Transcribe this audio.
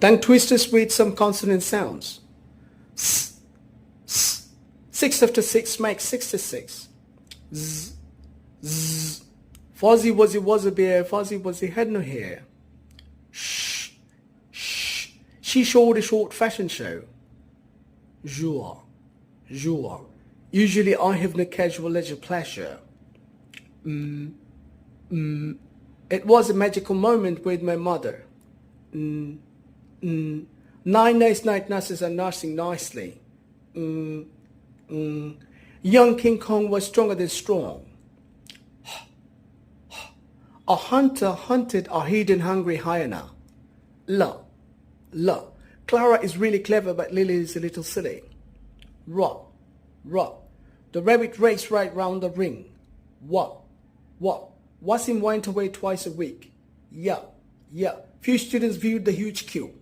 Tongue twisters with some consonant sounds. S, s. 6 after 6 makes 66. Z, z. Fuzzy wuzzy was a bear, fuzzy wuzzy had no hair. Shh, shh. She showed a short fashion show. Jour, jour. Usually I have no casual leisure pleasure. It was a magical moment with my mother. 9 nice night nurses are nursing nicely. Young King Kong was stronger than strong. A hunter hunted a hidden hungry hyena. La. Clara is really clever, but Lily is a little silly. Ra. The rabbit raced right round the ring. What? Wasim went away twice a week. Yeah. Few students viewed the huge queue.